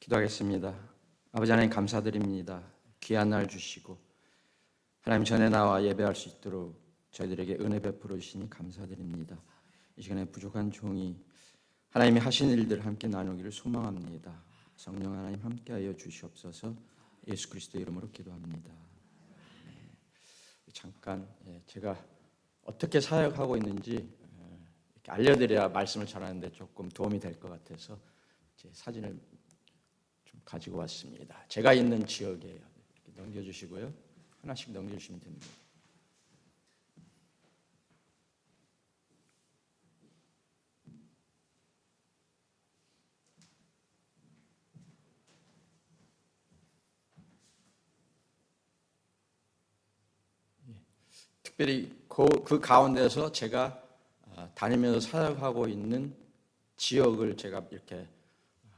기도하겠습니다. 아버지 하나님 감사드립니다. 귀한 날 주시고 하나님 전에 나와 예배할 수 있도록 저희들에게 은혜 베풀어 주시니 감사드립니다. 이 시간에 부족한 종이 하나님이 하신 일들을 함께 나누기를 소망합니다. 성령 하나님 함께하여 주시옵소서. 예수 그리스도 이름으로 기도합니다. 잠깐 제가 어떻게 사역하고 있는지 이렇게 알려드려야 말씀을 전하는데 조금 도움이 될 것 같아서 제 사진을 좀 가지고 왔습니다. 제가 있는 지역이에요. 이렇게 넘겨주시고요. 하나씩 넘겨주시면 됩니다. 특별히 그 가운데서 제가 다니면서 사역하고 있는 지역을 제가 이렇게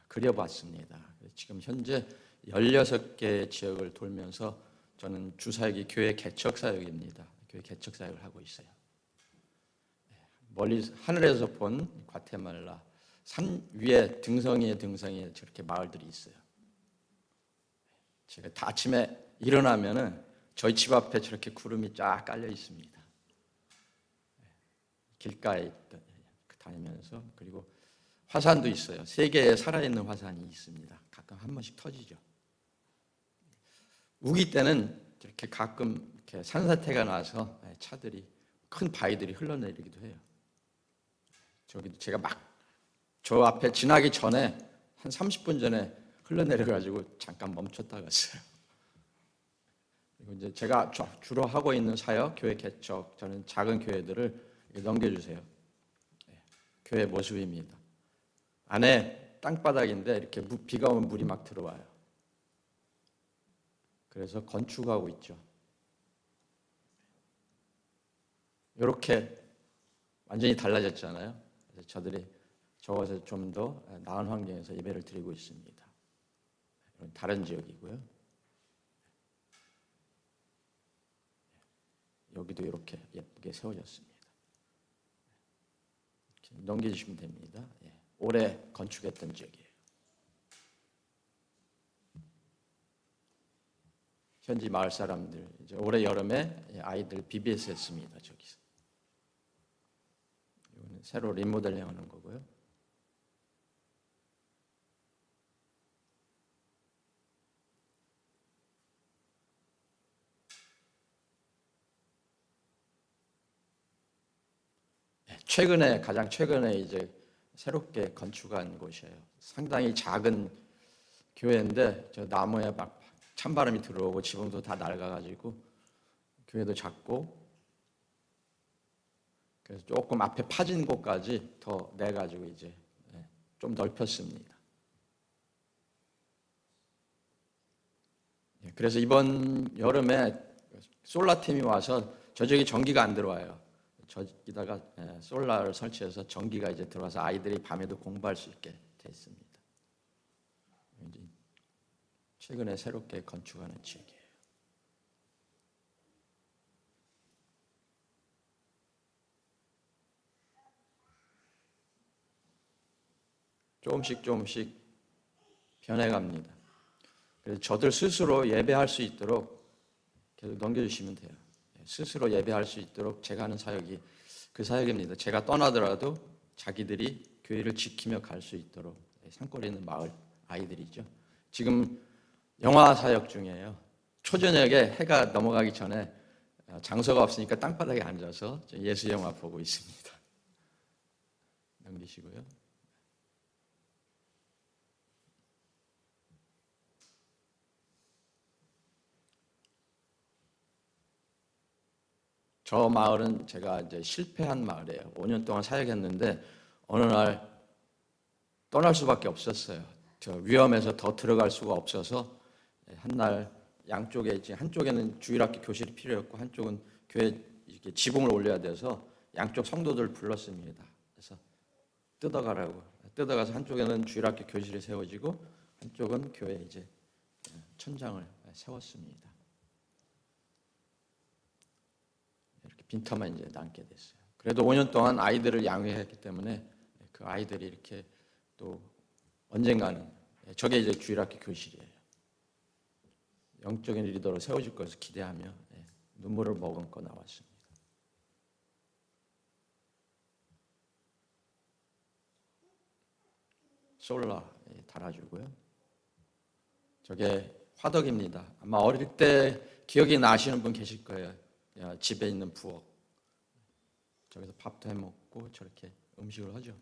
그려봤습니다. 지금 현재 16개의 지역을 돌면서 저는 주사역이 교회 개척 사역입니다. 교회 개척 사역을 하고 있어요. 멀리 하늘에서 본 과테말라 산 위에 등성이에 저렇게 마을들이 있어요. 제가 다 아침에 일어나면은 저희 집 앞에 저렇게 구름이 쫙 깔려 있습니다. 길가에 다니면서. 그리고 화산도 있어요. 3개의 살아있는 화산이 있습니다. 가끔 한 번씩 터지죠. 우기 때는 이렇게 가끔 이렇게 산사태가 나서 차들이 큰 바위들이 흘러내리기도 해요. 저기도 제가 막 저 앞에 지나기 전에 한 30분 전에 흘러내려가지고 잠깐 멈췄다 갔어요. 그리고 이제 제가 주로 하고 있는 사역, 교회 개척, 저는 작은 교회들을 넘겨주세요. 교회 모습입니다. 안에 땅바닥인데 이렇게 비가 오면 물이 막 들어와요. 그래서 건축하고 있죠. 이렇게 완전히 달라졌잖아요. 그래서 저들이 저것에 좀 더 나은 환경에서 예배를 드리고 있습니다. 다른 지역이고요. 여기도 이렇게 예쁘게 세워졌습니다. 넘겨주시면 됩니다. 올해 건축했던 지역이에요. 현지 마을 사람들 이제 올해 여름에 아이들 BBS 했습니다. 저기서 이거는 새로 리모델링하는 거고요. 가장 최근에 이제 새롭게 건축한 곳이에요. 상당히 작은 교회인데 저 나무에 막 찬바람이 들어오고 지붕도 다 낡아가지고 교회도 작고 그래서 조금 앞에 파진 곳까지 더 내가지고 이제 좀 넓혔습니다. 그래서 이번 여름에 솔라 팀이 와서 저쪽에 전기가 안 들어와요. 저기다가 솔라를 설치해서 전기가 이제 들어와서 아이들이 밤에도 공부할 수 있게 됐습니다. 최근에 새롭게 건축하는 지역이에요. 조금씩 변해갑니다. 그래서 저들 스스로 예배할 수 있도록 계속 넘겨주시면 돼요. 스스로 예배할 수 있도록 제가 하는 사역이 그 사역입니다. 제가 떠나더라도 자기들이 교회를 지키며 갈 수 있도록 산골에 있는 마을 아이들이죠. 지금 영화 사역 중이에요. 초저녁에 해가 넘어가기 전에 장소가 없으니까 땅바닥에 앉아서 예수 영화 보고 있습니다. 넘기시고요. 저 마을은 제가 이제 실패한 마을이에요. 5년 동안 사역했는데 어느 날 떠날 수밖에 없었어요. 저 위험해서 더 들어갈 수가 없어서 한날 양쪽에 이제 한쪽에는 주일학교 교실이 필요했고 한쪽은 교회 이렇게 지붕을 올려야 돼서 양쪽 성도들 불렀습니다. 그래서 뜯어가서 한쪽에는 주일학교 교실이 세워지고 한쪽은 교회 이제 천장을 세웠습니다. 이렇게 빈터만 이제 남게 됐어요. 그래도 5년 동안 아이들을 양육했기 때문에 그 아이들이 이렇게 또 언젠가는 저게 이제 주일학교 교실이에요. 영적인 리더로 세워질 것을 기대하며 눈물을 머금고 나왔습니다. 솔라 달아주고요. 저게 화덕입니다. 아마 어릴 때 기억이 나시는 분 계실 거예요. 집에 있는 부엌. 저기서 밥도 해먹고 저렇게 음식을 하죠.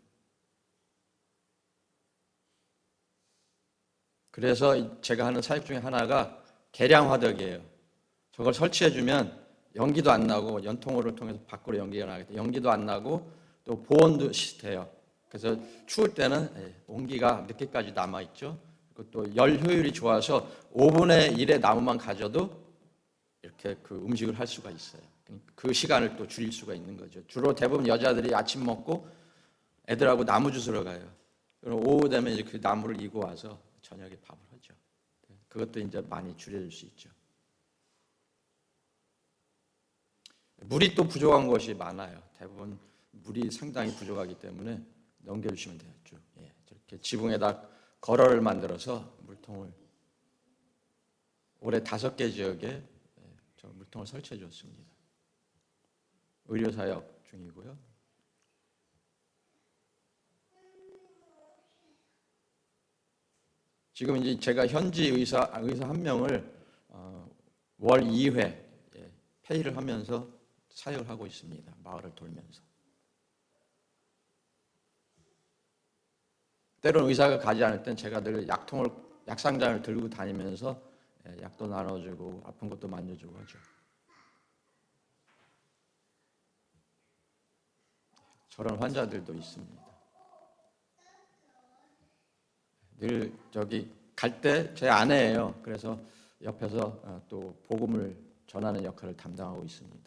그래서 제가 하는 사역 중에 하나가 계량 화덕이에요. 저걸 설치해주면 연기도 안 나고, 연통으로 통해서 밖으로 연기가 나기 때문에 연기도 안 나고 또 보온도 돼요. 그래서 추울 때는 온기가 늦게까지 남아있죠. 그리고 또 열 효율이 좋아서 5분의 1의 나무만 가져도 이렇게 그 음식을 할 수가 있어요. 그 시간을 또 줄일 수가 있는 거죠. 주로 대부분 여자들이 아침 먹고 애들하고 나무 주스러 가요. 그럼 오후 되면 이제 그 나무를 이고 와서 저녁에 밥을 하죠. 그것도 이제 많이 줄여줄 수 있죠. 물이 또 부족한 것이 많아요. 대부분 물이 상당히 부족하기 때문에 넘겨주시면 돼요. 쭉. 저렇게 지붕에다 걸어를 만들어서 물통을 올해 5개 지역에 저 물통을 설치해 줬습니다. 의료사역 중이고요. 지금 이제 제가 현지 의사 한 명을 월 2회 페이를 하면서 사역을 하고 있습니다. 마을을 돌면서. 때로는 의사가 가지 않을 땐 제가 늘 약상자를 들고 다니면서 약도 나눠주고 아픈 것도 만져주고 하죠. 저런 환자들도 있습니다. 늘 저기 갈 때 제 아내예요. 그래서 옆에서 또 복음을 전하는 역할을 담당하고 있습니다.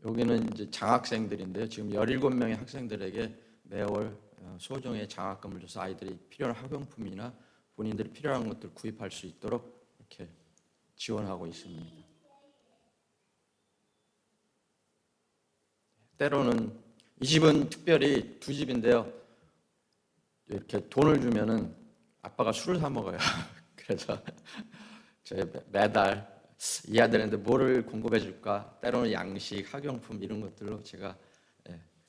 여기는 이제 장학생들인데요. 지금 17명의 학생들에게 매월 소정의 장학금을 줘서 아이들이 필요한 학용품이나 본인들이 필요한 것들을 구입할 수 있도록 이렇게 지원하고 있습니다. 때로는 이 집은 특별히 두 집인데요. 이렇게 돈을 주면은 아빠가 술을 사 먹어요. 그래서 매달 이 아들한테 뭐를 공급해 줄까? 때로는 양식, 학용품 이런 것들로 제가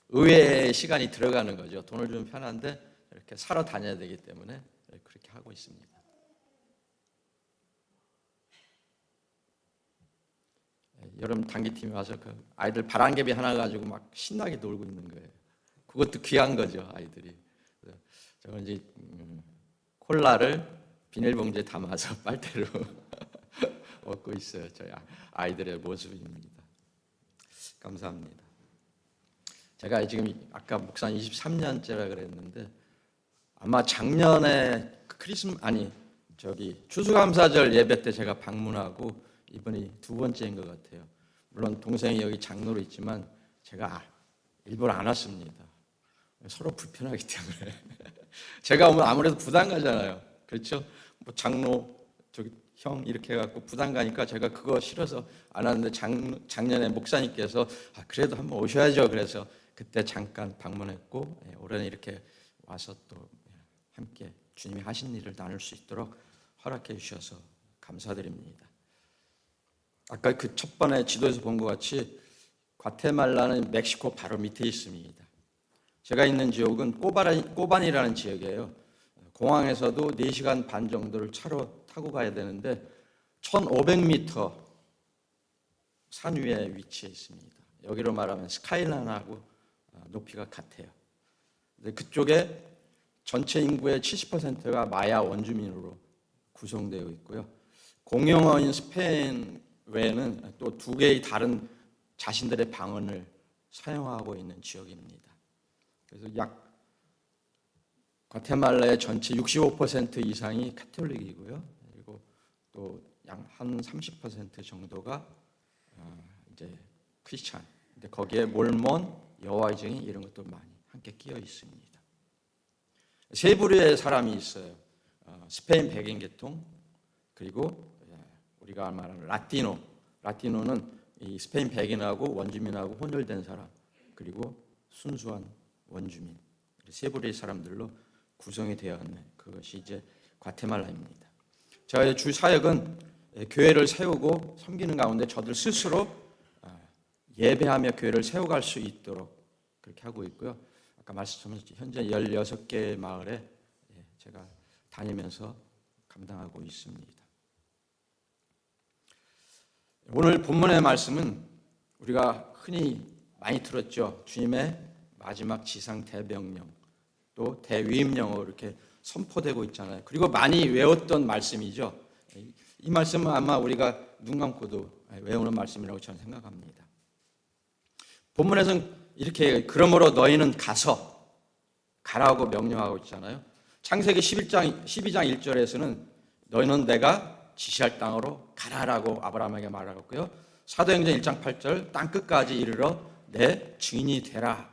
의외의 시간이 들어가는 거죠. 돈을 주면 편한데 이렇게 사러 다녀야 되기 때문에 그렇게 하고 있습니다. 여름 단기팀이 와서 그 아이들 바람개비 하나 가지고 막 신나게 놀고 있는 거예요. 그것도 귀한 거죠, 아이들이. 저는 이제 콜라를 비닐봉지에 담아서 빨대로 먹고 있어요. 저희 아이들의 모습입니다. 감사합니다. 제가 지금 아까 목사님 23년째라 그랬는데 아마 작년에 추수감사절 예배 때 제가 방문하고 이번이 2번째인 것 같아요. 물론 동생이 여기 장로로 있지만 제가 일부러 안 왔습니다. 서로 불편하기 때문에 제가 오면 아무래도 부담 가잖아요. 그렇죠? 뭐 장로 저기 형 이렇게 해갖고 부담 가니까 제가 그거 싫어서 안 왔는데 작년에 목사님께서 그래도 한번 오셔야죠. 그래서 그때 잠깐 방문했고 올해는 이렇게 와서 또 함께 주님이 하신 일을 나눌 수 있도록 허락해 주셔서 감사드립니다. 아까 그 첫 번에 지도에서 본 것 같이 과테말라는 멕시코 바로 밑에 있습니다. 제가 있는 지역은 꼬반이라는 지역이에요. 공항에서도 4시간 반 정도를 차로 타고 가야 되는데 1500m 산 위에 위치해 있습니다. 여기로 말하면 스카이라인하고 높이가 같아요. 근데 그쪽에 전체 인구의 70%가 마야 원주민으로 구성되어 있고요. 공용어인 스페인 외에는 또 2개의 다른 자신들의 방언을 사용하고 있는 지역입니다. 그래서 과테말라의 전체 65% 이상이 카톨릭이고요. 그리고 또 약 한 30% 정도가 이제 크리스찬. 근데 거기에 몰몬, 여호와의 증인 이런 것도 많이 함께 끼어 있습니다. 세 부류의 사람이 있어요. 스페인 백인 계통, 그리고 우리가 말하는 라티노. 라티노는 이 스페인 백인하고 원주민하고 혼혈된 사람, 그리고 순수한 원주민. 세 부류의 사람들로 구성이 되었네. 그것이 이제 과테말라입니다. 저의 주 사역은 교회를 세우고 섬기는 가운데 저들 스스로 예배하며 교회를 세워갈 수 있도록 그렇게 하고 있고요. 아까 말씀드렸듯이 현재 16개 마을에 제가 다니면서 감당하고 있습니다. 오늘 본문의 말씀은 우리가 흔히 많이 들었죠. 주님의 마지막 지상 대명령, 또 대위임령으로 이렇게 선포되고 있잖아요. 그리고 많이 외웠던 말씀이죠. 이 말씀은 아마 우리가 눈 감고도 외우는 말씀이라고 저는 생각합니다. 본문에서는 이렇게 그러므로 너희는 가라고 명령하고 있잖아요. 창세기 12장 1절에서는 너희는 내가 지시할 땅으로 가라라고 아브라함에게 말하고 있고요. 사도행전 1장 8절 땅 끝까지 이르러 내 증인이 되라.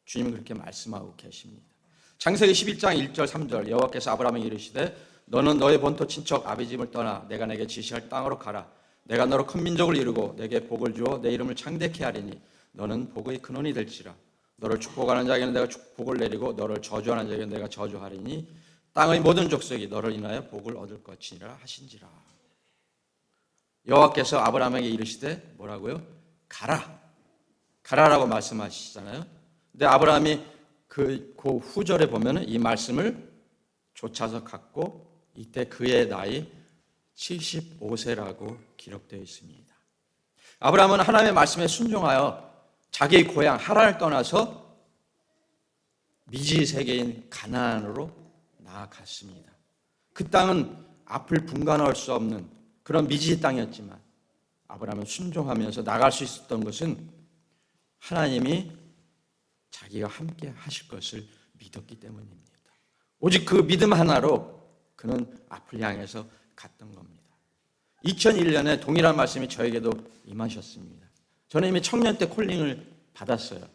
주님은 그렇게 말씀하고 계십니다. 창세기 11장 1절 3절 여호와께서 아브라함에게 이르시되 너는 너의 본토 친척 아비 집을 떠나 내가 내게 지시할 땅으로 가라. 내가 너로 큰 민족을 이루고 내게 복을 주어 내 이름을 창대케 하리니 너는 복의 근원이 될지라. 너를 축복하는 자에게는 내가 축복을 내리고 너를 저주하는 자에게는 내가 저주하리니 땅의 모든 족속이 너를 인하여 복을 얻을 것이니라 하신지라. 여호와께서 아브라함에게 이르시되 뭐라고요? 가라라고 말씀하시잖아요. 근데 아브라함이 그 후절에 보면은 이 말씀을 좇아서 갖고 이때 그의 나이 75세라고 기록되어 있습니다. 아브라함은 하나님의 말씀에 순종하여 자기의 고향 하란을 떠나서 미지 세계인 가나안으로 나아갔습니다. 그 땅은 앞을 분간할 수 없는 그런 미지 땅이었지만 아브라함은 순종하면서 나갈 수 있었던 것은 하나님이 자기가 함께 하실 것을 믿었기 때문입니다. 오직 그 믿음 하나로 그는 앞을 향해서 갔던 겁니다. 2001년에 동일한 말씀이 저에게도 임하셨습니다. 저는 이미 청년 때 콜링을 받았어요.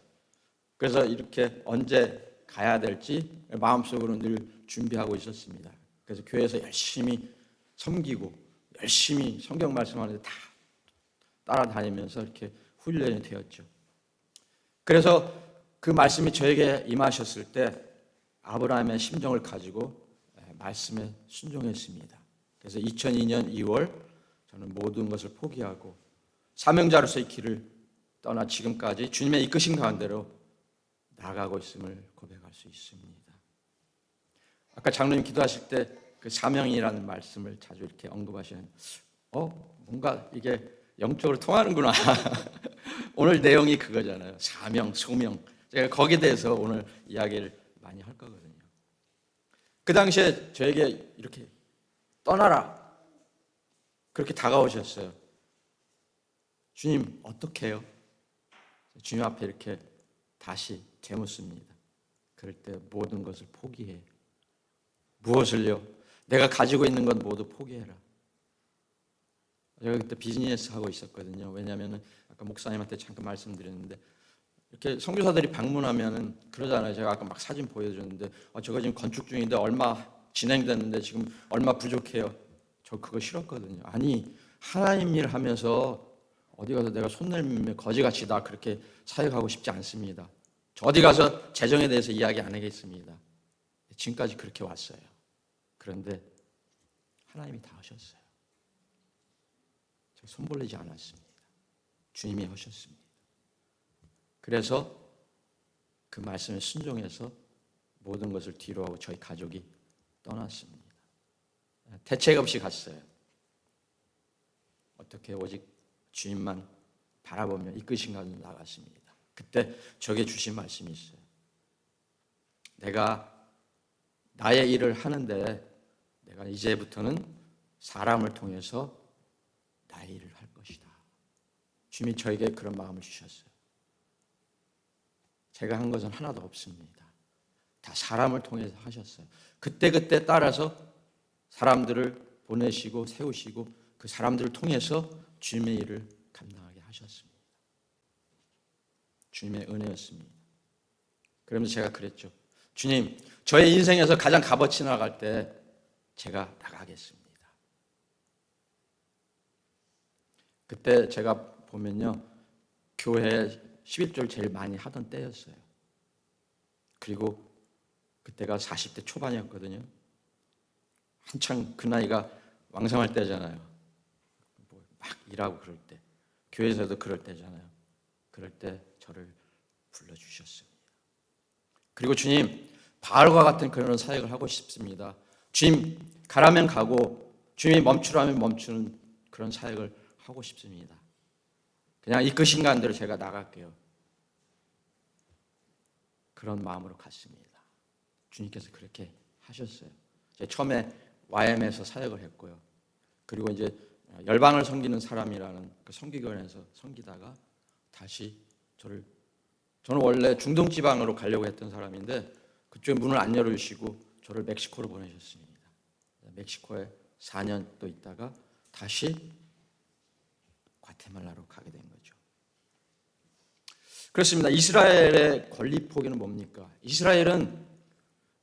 그래서 이렇게 언제 가야 될지 마음속으로 늘 준비하고 있었습니다. 그래서 교회에서 열심히 섬기고 열심히 성경 말씀하는데 다 따라다니면서 이렇게 훈련이 되었죠. 그래서 그 말씀이 저에게 임하셨을 때 아브라함의 심정을 가지고 말씀에 순종했습니다. 그래서 2002년 2월 저는 모든 것을 포기하고 사명자로서의 길을 떠나 지금까지 주님의 이끄신 가운데로 나아가고 있음을 고백할 수 있습니다. 아까 장로님 기도하실 때 그 사명이라는 말씀을 자주 이렇게 언급하시는 뭔가 이게 영적으로 통하는구나. 오늘 내용이 그거잖아요. 사명, 소명. 제가 거기에 대해서 오늘 이야기를 많이 할 거거든요. 그 당시에 저에게 이렇게 떠나라. 그렇게 다가오셨어요. 주님, 어떻게 해요? 주님 앞에 이렇게 다시 되묻습니다. 그럴 때 모든 것을 포기해. 무엇을요? 내가 가지고 있는 것 모두 포기해라. 제가 그때 비즈니스 하고 있었거든요. 왜냐하면 아까 목사님한테 잠깐 말씀드렸는데 이렇게 선교사들이 방문하면은 그러잖아요. 제가 아까 막 사진 보여줬는데 저거 지금 건축 중인데 얼마 진행됐는데 지금 얼마 부족해요. 저 그거 싫었거든요. 아니 하나님 일 하면서 어디 가서 내가 손 내밀며 거지같이 다 그렇게 사역하고 싶지 않습니다. 저 어디 가서 재정에 대해서 이야기 안 하겠습니다. 지금까지 그렇게 왔어요. 그런데 하나님이 다 하셨어요. 제가 손 벌리지 않았습니다. 주님이 하셨습니다. 그래서 그 말씀에 순종해서 모든 것을 뒤로하고 저희 가족이 떠났습니다. 대책 없이 갔어요. 어떻게 오직 주님만 바라보며 이끄신 가운데 나갔습니다. 그때 저에게 주신 말씀이 있어요. 내가 나의 일을 하는데 내가 이제부터는 사람을 통해서 나의 일을 할 것이다. 주님이 저에게 그런 마음을 주셨어요. 제가 한 것은 하나도 없습니다. 다 사람을 통해서 하셨어요. 그때그때 따라서 사람들을 보내시고 세우시고 그 사람들을 통해서 주님의 일을 감당하게 하셨습니다. 주님의 은혜였습니다. 그러면서 제가 그랬죠. 주님, 저의 인생에서 가장 값어치 나갈 때 제가 나가겠습니다. 그때 제가 보면요. 교회에 11조를 제일 많이 하던 때였어요. 그리고 그때가 40대 초반이었거든요. 한창 그 나이가 왕성할 때잖아요. 막 일하고 그럴 때, 교회에서도 그럴 때잖아요. 그럴 때 저를 불러주셨습니다. 그리고 주님, 바알과 같은 그런 사역을 하고 싶습니다. 주님, 가라면 가고 주님이 멈추라면 멈추는 그런 사역을 하고 싶습니다. 그냥 이끄신 간대로 제가 나갈게요. 그런 마음으로 갔습니다. 주님께서 그렇게 하셨어요. 제가 처음에 YM에서 사역을 했고요. 그리고 이제 열방을 섬기는 사람이라는 그 섬기교회에서 섬기다가 다시 저는 원래 중동 지방으로 가려고 했던 사람인데 그쪽에 문을 안 열어주시고 저를 멕시코로 보내셨습니다. 멕시코에 4년 또 있다가 다시 과테말라로 가게 된 거죠. 그렇습니다. 이스라엘의 권리 포기는 뭡니까? 이스라엘은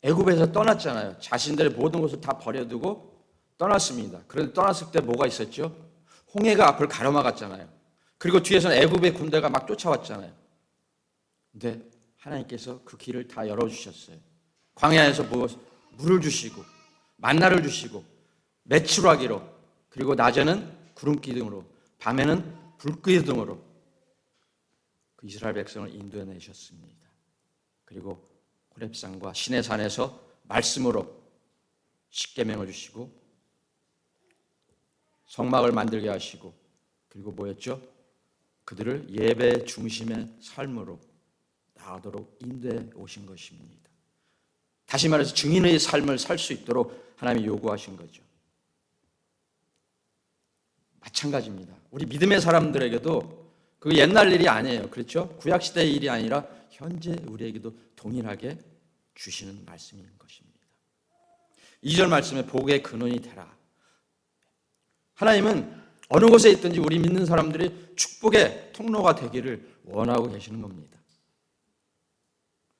애굽에서 떠났잖아요. 자신들의 모든 것을 다 버려두고 떠났습니다. 그런데 떠났을 때 뭐가 있었죠? 홍해가 앞을 가로막았잖아요. 그리고 뒤에서는 애굽의 군대가 막 쫓아왔잖아요. 근데 하나님께서 그 길을 다 열어주셨어요. 광야에서 물을 주시고 만나를 주시고 메추라기로, 그리고 낮에는 구름 기둥으로, 밤에는 불 기둥으로 그 이스라엘 백성을 인도해내셨습니다. 그리고 호렙산과 시내산에서 말씀으로 십계명을 주시고 성막을 만들게 하시고, 그리고 뭐였죠? 그들을 예배 중심의 삶으로 나아가도록 인도해 오신 것입니다. 다시 말해서 증인의 삶을 살 수 있도록 하나님이 요구하신 거죠. 마찬가지입니다. 우리 믿음의 사람들에게도 그게 옛날 일이 아니에요. 그렇죠? 구약시대의 일이 아니라 현재 우리에게도 동일하게 주시는 말씀인 것입니다. 2절 말씀에 복의 근원이 되라. 하나님은 어느 곳에 있든지 우리 믿는 사람들이 축복의 통로가 되기를 원하고 계시는 겁니다.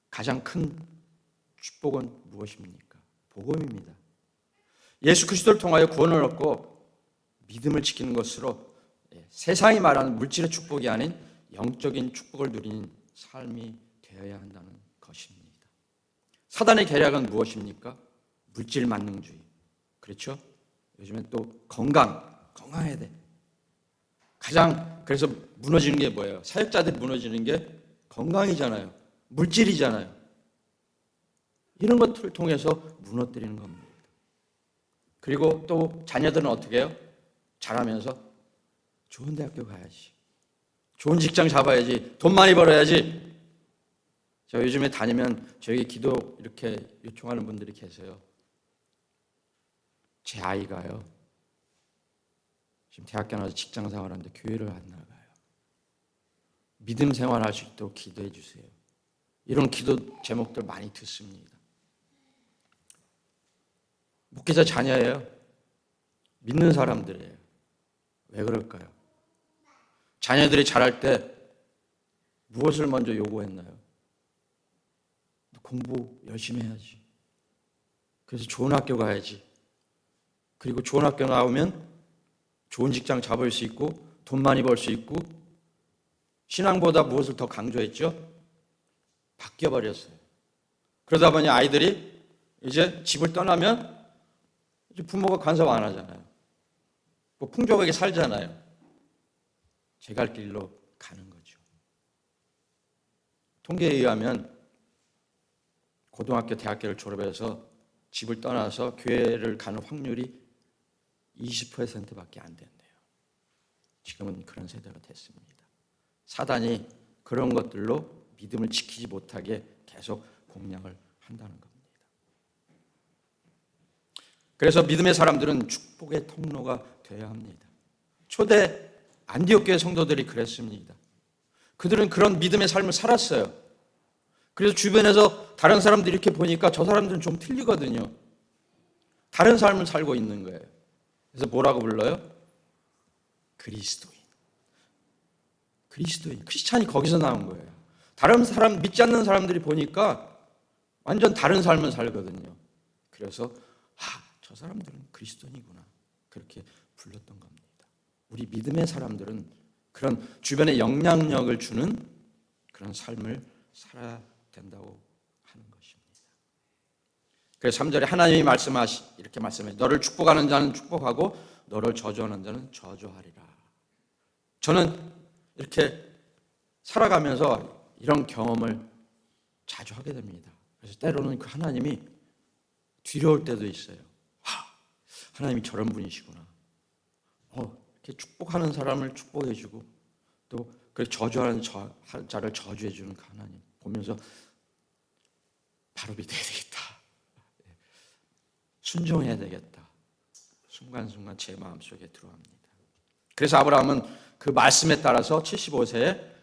가장 큰 축복은 무엇입니까? 복음입니다. 예수 그리스도를 통하여 구원을 얻고 믿음을 지키는 것으로 세상이 말하는 물질의 축복이 아닌 영적인 축복을 누리는 삶이 되어야 한다는 것입니다. 사단의 계략은 무엇입니까? 물질 만능주의. 그렇죠? 요즘엔 또 건강해야 돼. 그래서 무너지는 게 뭐예요? 사역자들이 무너지는 게 건강이잖아요. 물질이잖아요. 이런 것들을 통해서 무너뜨리는 겁니다. 그리고 또 자녀들은 어떻게 해요? 자라면서 좋은 대학교 가야지, 좋은 직장 잡아야지, 돈 많이 벌어야지. 제가 요즘에 다니면 저에게 기도 이렇게 요청하는 분들이 계세요. 제 아이가요, 지금 대학교 나와서 직장 생활하는데 교회를 안 나가요. 믿음 생활할 수 있도록 기도해 주세요. 이런 기도 제목들 많이 듣습니다. 목회자 자녀예요. 믿는 사람들이에요. 왜 그럴까요? 자녀들이 자랄 때 무엇을 먼저 요구했나요? 공부 열심히 해야지. 그래서 좋은 학교 가야지. 그리고 좋은 학교 나오면 좋은 직장 잡을 수 있고 돈 많이 벌 수 있고, 신앙보다 무엇을 더 강조했죠? 바뀌어버렸어요. 그러다 보니 아이들이 이제 집을 떠나면 이제 부모가 간섭 안 하잖아요. 뭐 풍족하게 살잖아요. 제 갈 길로 가는 거죠. 통계에 의하면 고등학교, 대학교를 졸업해서 집을 떠나서 교회를 가는 확률이 20%밖에 안 된대요. 지금은 그런 세대가 됐습니다. 사단이 그런 것들로 믿음을 지키지 못하게 계속 공략을 한다는 겁니다. 그래서 믿음의 사람들은 축복의 통로가 되어야 합니다. 초대 안디옥 교회 성도들이 그랬습니다. 그들은 그런 믿음의 삶을 살았어요. 그래서 주변에서 다른 사람들이 이렇게 보니까 저 사람들은 좀 틀리거든요. 다른 삶을 살고 있는 거예요. 그래서 뭐라고 불러요? 그리스도인. 크리스찬이 거기서 나온 거예요. 다른 사람, 믿지 않는 사람들이 보니까 완전 다른 삶을 살거든요. 그래서 저 사람들은 그리스도인이구나, 그렇게 불렀던 겁니다. 우리 믿음의 사람들은 그런 주변에 영향력을 주는 그런 삶을 살아야 된다고 하는 것입니다. 그래서 3절에 하나님이 이렇게 말씀해. 너를 축복하는 자는 축복하고 너를 저주하는 자는 저주하리라. 저는 이렇게 살아가면서 이런 경험을 자주 하게 됩니다. 그래서 때로는 그 하나님이 두려울 때도 있어요. 하나님이 저런 분이시구나. 이렇게 축복하는 사람을 축복해주고 또 그 저주하는 자를 저주해주는 그 하나님 보면서 바로 믿어야 되겠다. 순종해야 되겠다. 순간순간 제 마음속에 들어갑니다. 그래서 아브라함은 그 말씀에 따라서 75세에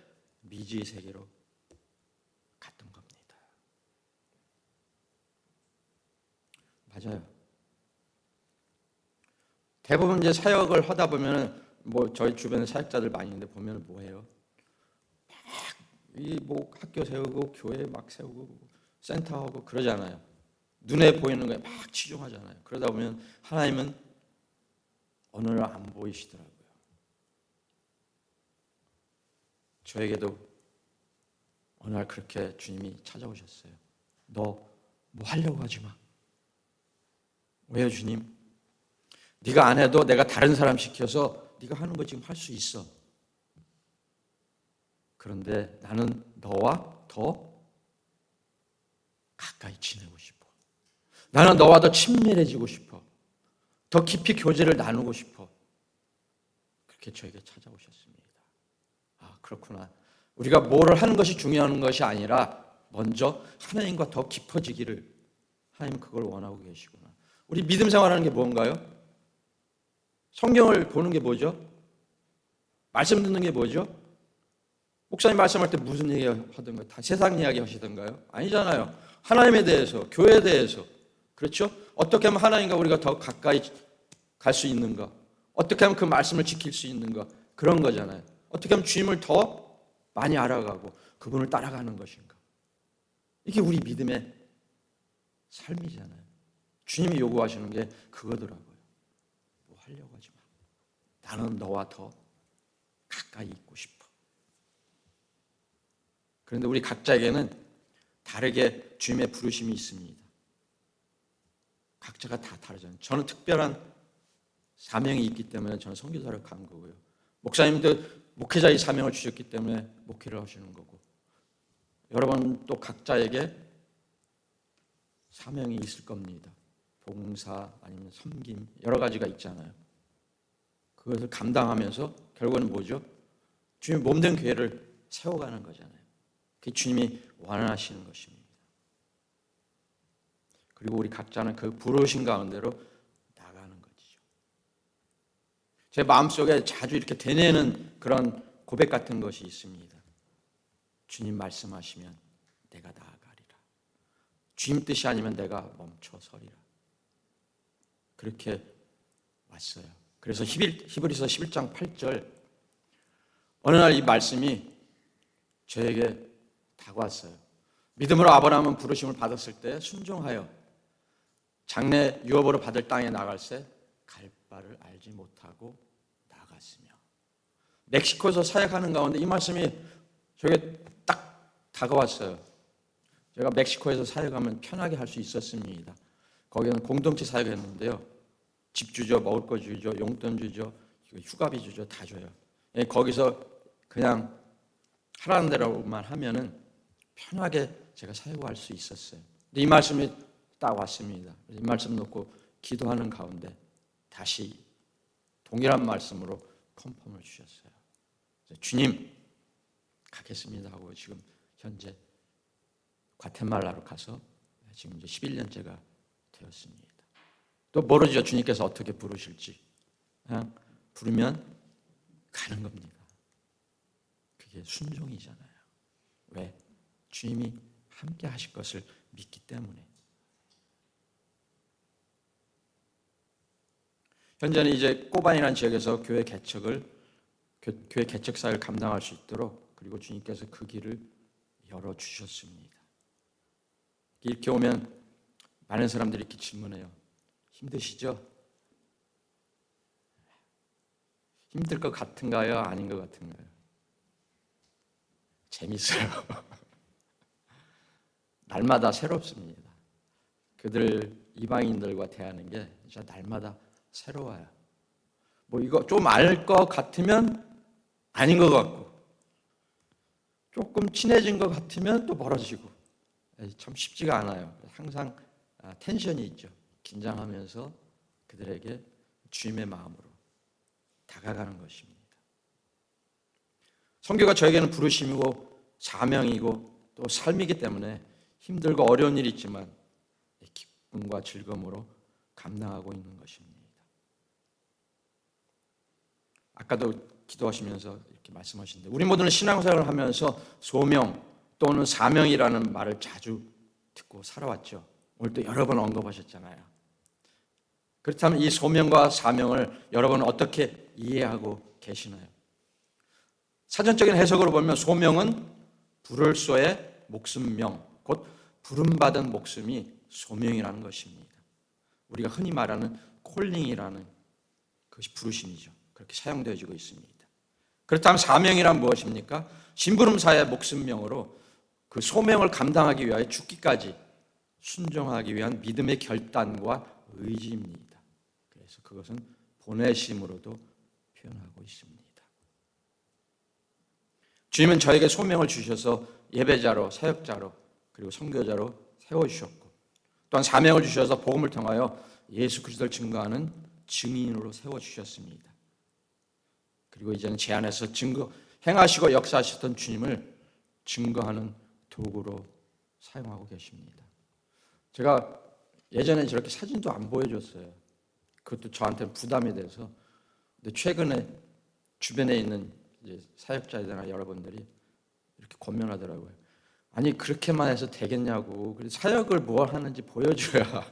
미지의 세계로 갔던 겁니다. 맞아요. 대부분 이제 사역을 하다 보면 저희 주변에 사역자들 많이 있는데 보면 뭐해요? 학교 세우고 교회 막 세우고 센터하고 그러잖아요. 눈에 보이는 거에 막 치중하잖아요. 그러다 보면 하나님은 어느 날 안 보이시더라고요. 저에게도 어느 날 그렇게 주님이 찾아오셨어요. 너 뭐 하려고 하지 마. 왜요, 주님? 네가 안 해도 내가 다른 사람 시켜서 네가 하는 거 지금 할 수 있어. 그런데 나는 너와 더 가까이 지내고 싶어. 나는 너와 더 친밀해지고 싶어. 더 깊이 교제를 나누고 싶어. 그렇게 저에게 찾아오셨습니다. 그렇구나. 우리가 뭐를 하는 것이 중요한 것이 아니라 먼저 하나님과 더 깊어지기를 하나님은 그걸 원하고 계시구나. 우리 믿음 생활하는 게 뭔가요? 성경을 보는 게 뭐죠? 말씀 듣는 게 뭐죠? 목사님 말씀할 때 무슨 얘기 하던가요? 다 세상 이야기 하시던가요? 아니잖아요. 하나님에 대해서, 교회에 대해서. 그렇죠? 어떻게 하면 하나님과 우리가 더 가까이 갈 수 있는가? 어떻게 하면 그 말씀을 지킬 수 있는가? 그런 거잖아요. 어떻게 하면 주님을 더 많이 알아가고 그분을 따라가는 것인가? 이게 우리 믿음의 삶이잖아요. 주님이 요구하시는 게 그거더라고요. 뭐 하려고 하지 마. 나는 너와 더 가까이 있고 싶어. 그런데 우리 각자에게는 다르게 주님의 부르심이 있습니다. 각자가 다 다르잖아요. 저는 특별한 사명이 있기 때문에 저는 선교사를 간 거고요. 목사님도 목회자의 사명을 주셨기 때문에 목회를 하시는 거고, 여러분 또 각자에게 사명이 있을 겁니다. 봉사 아니면 섬김 여러 가지가 있잖아요. 그것을 감당하면서 결국은 뭐죠? 주님 몸된 교회를 세워가는 거잖아요. 그게 주님이 원하시는 것입니다. 그리고 우리 각자는 그 부르신 가운데로 나가는 것이죠. 제 마음속에 자주 이렇게 되뇌는 그런 고백 같은 것이 있습니다. 주님 말씀하시면 내가 나아가리라. 주님 뜻이 아니면 내가 멈춰 서리라. 그렇게 왔어요. 그래서 히브리서 11장 8절 어느 날 이 말씀이 저에게 다가왔어요. 믿음으로 아브라함은 부르심을 받았을 때 순종하여 장래 유업으로 받을 땅에 나갈새 갈 바를 알지 못하고 나갔으며. 멕시코에서 사역하는 가운데 이 말씀이 저에게 딱 다가왔어요. 제가 멕시코에서 사역하면 편하게 할 수 있었습니다. 거기는 공동체 사역했는데요. 집 주죠, 먹을 거 주죠, 용돈 주죠, 휴가비 주죠, 다 줘요. 거기서 그냥 하라는 대로만 하면은 편하게 제가 사역할 수 있었어요. 근데 이 말씀이 딱 왔습니다. 이 말씀 놓고 기도하는 가운데 다시 동일한 말씀으로 컨펌을 주셨어요. 주님 가겠습니다 하고 지금 현재 과테말라로 가서 지금 이제 11년째가 되었습니다. 또 모르죠. 주님께서 어떻게 부르실지. 그냥 부르면 가는 겁니다. 그게 순종이잖아요. 왜? 주님이 함께 하실 것을 믿기 때문에. 현재는 이제 꼬반이라는 지역에서 교회 개척 사역을 감당할 수 있도록 그리고 주님께서 그 길을 열어주셨습니다. 이렇게 오면 많은 사람들이 이렇게 질문해요. 힘드시죠? 힘들 것 같은가요? 아닌 것 같은가요? 재밌어요. 날마다 새롭습니다. 그들 이방인들과 대하는 게 진짜 날마다 새로워요. 뭐 이거 좀 알 것 같으면 아닌 것 같고, 조금 친해진 것 같으면 또 멀어지고, 참 쉽지가 않아요. 항상 텐션이 있죠. 긴장하면서 그들에게 주님의 마음으로 다가가는 것입니다. 선교가 저에게는 부르심이고 사명이고 또 삶이기 때문에 힘들고 어려운 일이 있지만 기쁨과 즐거움으로 감당하고 있는 것입니다. 아까도 기도하시면서 이렇게 말씀하시는데, 우리 모두는 신앙생활을 하면서 소명 또는 사명이라는 말을 자주 듣고 살아왔죠. 오늘 또 여러 번 언급하셨잖아요. 그렇다면 이 소명과 사명을 여러분은 어떻게 이해하고 계시나요? 사전적인 해석으로 보면 소명은 불을소의 목숨명, 곧 부름받은 목숨이 소명이라는 것입니다. 우리가 흔히 말하는 콜링이라는 그것이 부르심이죠. 그렇게 사용되어지고 있습니다. 그렇다면 사명이란 무엇입니까? 심부름사의 목숨명으로 그 소명을 감당하기 위하여 죽기까지 순종하기 위한 믿음의 결단과 의지입니다. 그래서 그것은 보내심으로도 표현하고 있습니다. 주님은 저에게 소명을 주셔서 예배자로, 사역자로, 그리고 선교자로 세워주셨고, 또한 사명을 주셔서 복음을 통하여 예수 그리스도를 증거하는 증인으로 세워주셨습니다. 그리고 이제는 제 안에서 행하시고 역사하셨던 주님을 증거하는 도구로 사용하고 계십니다. 제가 예전에 저렇게 사진도 안 보여줬어요. 그것도 저한테 부담이 돼서. 근데 최근에 주변에 있는 이제 사역자들이나 여러분들이 이렇게 권면하더라고요. 아니 그렇게만 해서 되겠냐고. 사역을 뭐 하는지 보여줘야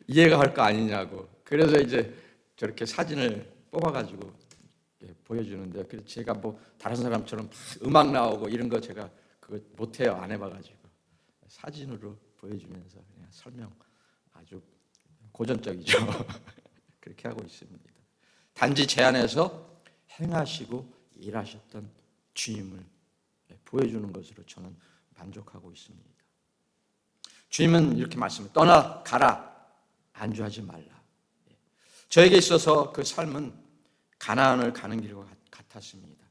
이해가 갈 거 아니냐고. 그래서 이제 저렇게 사진을 뽑아가지고 보여주는데, 그래서 제가 뭐 다른 사람처럼 음악 나오고 이런 거 제가 그거 못해요. 안 해봐가지고 사진으로 보여주면서 그냥 설명, 아주 고전적이죠. 그렇게 하고 있습니다. 단지 제 안에서 행하시고 일하셨던 주님을 보여주는 것으로 저는 만족하고 있습니다. 주님은 이렇게 말씀해요. 떠나가라, 안주하지 말라. 저에게 있어서 그 삶은 가나안을 가는 길과 같았습니다.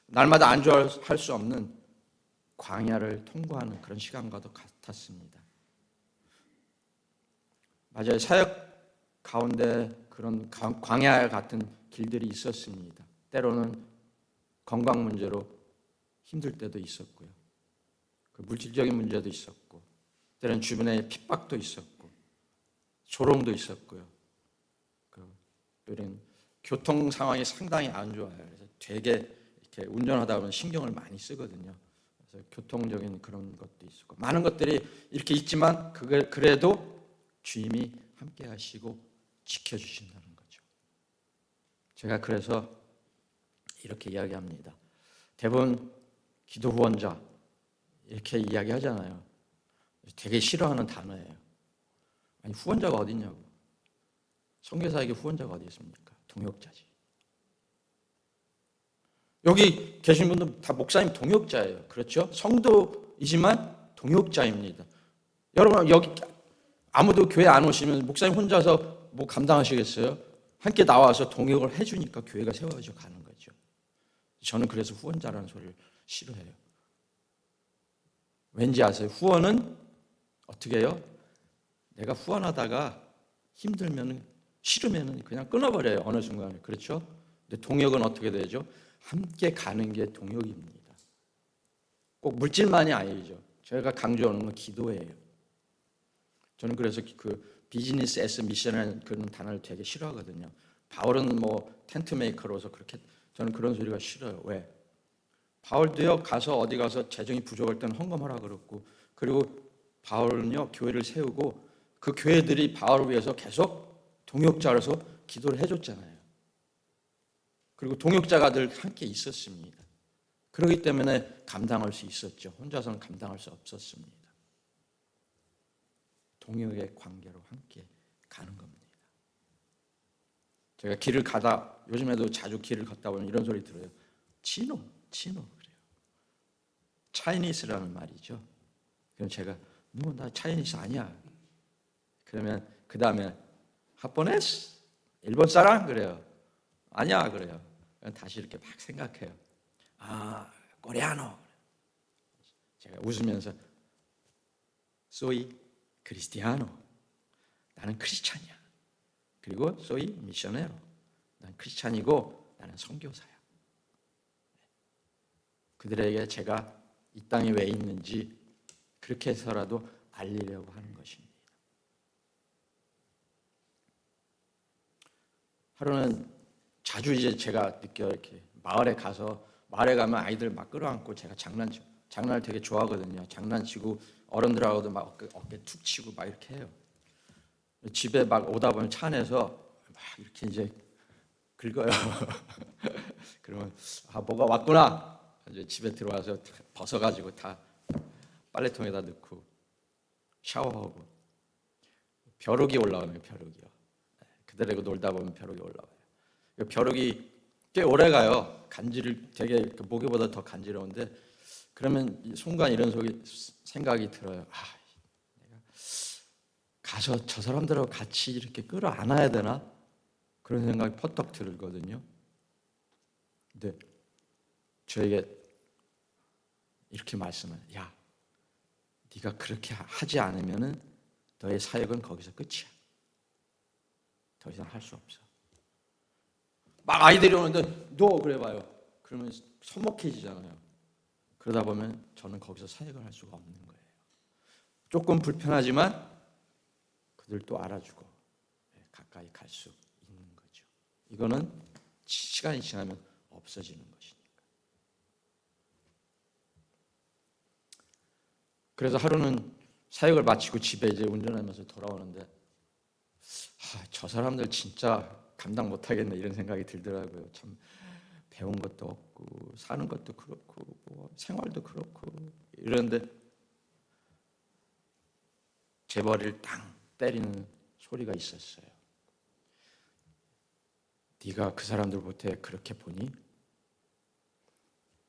날마다 안주할 수 없는 광야를 통과하는 그런 시간과도 같았습니다. 맞아요. 사역 가운데 그런 광야 같은 길들이 있었습니다. 때로는 건강 문제로 힘들 때도 있었고요. 그 물질적인 문제도 있었고, 때로는 주변에 핍박도 있었고, 조롱도 있었고요. 또 이런 교통 상황이 상당히 안 좋아요. 그래서 되게 이렇게 운전하다 보면 신경을 많이 쓰거든요. 그래서 교통적인 그런 것도 있었고, 많은 것들이 이렇게 있지만 그래도 주님이 함께 하시고 지켜주신다는 거죠. 제가 그래서 이렇게 이야기합니다. 대부분 기도 후원자 이렇게 이야기하잖아요. 되게 싫어하는 단어예요. 아니 후원자가 어딨냐고. 선교사에게 후원자가 어디 있습니까? 동역자지. 여기 계신 분들 다 목사님 동역자예요. 그렇죠? 성도이지만 동역자입니다. 여러분 여기 아무도 교회 안 오시면 목사님 혼자서 뭐 감당하시겠어요? 함께 나와서 동역을 해주니까 교회가 세워져 가는 거죠. 저는 그래서 후원자라는 소리를 싫어해요. 왠지 아세요? 후원은 어떻게 해요? 내가 후원하다가 힘들면, 싫으면 그냥 끊어버려요. 어느 순간에. 그렇죠? 근데 동역은 어떻게 되죠? 함께 가는 게 동역입니다. 꼭 물질만이 아니죠. 제가 강조하는 건 기도예요. 저는 그래서 그 비즈니스 에스 미션이라는 그런 단어를 되게 싫어하거든요. 바울은 뭐 텐트 메이커로서 그렇게, 저는 그런 소리가 싫어요. 왜? 바울도요 가서 어디 가서 재정이 부족할 때는 헌금하라 그랬고, 그리고 바울은요 교회를 세우고 그 교회들이 바울을 위해서 계속 동역자로서 기도를 해줬잖아요. 그리고 동역자가 늘 함께 있었습니다. 그렇기 때문에 감당할 수 있었죠. 혼자서는 감당할 수 없었습니다. 동역의 관계로 함께 가는 겁니다. 제가 길을 가다, 요즘에도 자주 길을 걷다 보면 이런 소리 들어요. 치노 그래요. 차이니스라는 말이죠. 그럼 제가 나 차이니스 아니야. 그러면 그 다음에 하포네스? 일본 사람? 그래요. 아니야 그래요. 다시 이렇게 막 생각해요. 아, 코리아노. 제가 웃으면서 소이 크리스티아노. 나는 크리스찬이야. 그리고 소이 미셔네로. 난 크리스찬이고 나는 선교사야. 그들에게 제가 이 땅에 왜 있는지 그렇게 해서라도 알리려고 하는 것입니다. 하루는 자주 이제 제가 느껴요. 이렇게 마을에 가면 아이들 막 끌어안고 제가 장난을 되게 좋아하거든요. 장난치고 어른들하고도 막 어깨 툭 치고 막 이렇게 해요. 집에 막 오다 보면 차 안에서 막 이렇게 이제 긁어요. 그러면 뭐가 왔구나. 이제 집에 들어와서 벗어가지고 다 빨래통에다 넣고 샤워하고 벼룩이 올라오는 벼룩이요. 그들하고 놀다 보면 벼룩이 올라와요. 벼룩이 꽤 오래 가요. 되게 모기보다 더 간지러운데 그러면 순간 이런 생각이 들어요. 내가 가서 저 사람들하고 같이 이렇게 끌어안아야 되나? 그런 생각이 퍼뜩 들거든요. 근데 저에게 이렇게 말씀을 야, 네가 그렇게 하지 않으면은 너의 사역은 거기서 끝이야. 더 이상 할 수 없어. 막 아이들이 오는데 너 그래봐요. 그러면 서먹해지잖아요. 그러다 보면 저는 거기서 사역을 할 수가 없는 거예요. 조금 불편하지만 그들도 알아주고 가까이 갈 수 있는 거죠. 이거는 시간이 지나면 없어지는 것이니까. 그래서 하루는 사역을 마치고 집에 이제 운전하면서 돌아오는데 저 사람들 진짜 감당 못하겠네 이런 생각이 들더라고요. 참 배운 것도 없고 사는 것도 그렇고 뭐 생활도 그렇고 이런데 제 머리를 땅 때리는 소리가 있었어요. 네가 그 사람들 볼 때 그렇게 보니?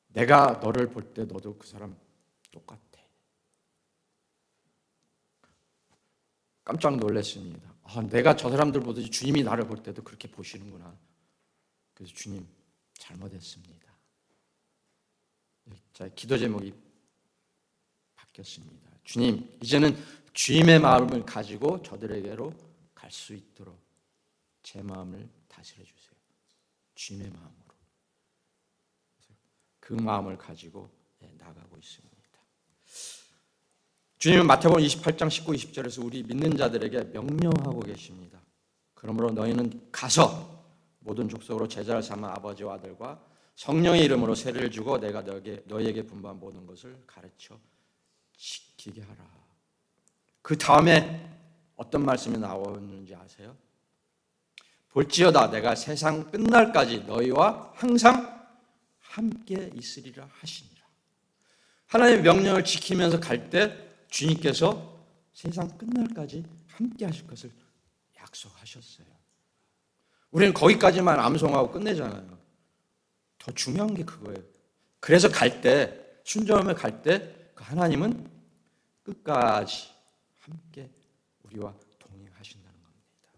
내가 너를 볼 때 너도 그 사람 똑같아. 깜짝 놀랐습니다. 내가 저 사람들 보듯이 주님이 나를 볼 때도 그렇게 보시는구나. 그래서 주님 잘못했습니다. 자, 기도 제목이 바뀌었습니다. 주님, 이제는 주님의 마음을 가지고 저들에게로 갈 수 있도록 제 마음을 다스려 주세요. 주님의 마음으로. 그 마음을 가지고 나가고 있습니다. 주님은 마태복음 28장 19, 20절에서 우리 믿는 자들에게 명령하고 계십니다. 그러므로 너희는 가서 모든 족속으로 제자를 삼아 아버지와 아들과 성령의 이름으로 세례를 주고 내가 너희에게 분부한 모든 것을 가르쳐 지키게 하라. 그 다음에 어떤 말씀이 나오는지 아세요? 볼지어다 내가 세상 끝날까지 너희와 항상 함께 있으리라 하시니라. 하나님의 명령을 지키면서 갈 때 주님께서 세상 끝날까지 함께 하실 것을 약속하셨어요. 우리는 거기까지만 암송하고 끝내잖아요. 더 중요한 게 그거예요. 그래서 갈 때, 순종하며 갈 때 그 하나님은 끝까지 함께 우리와 동행하신다는 겁니다.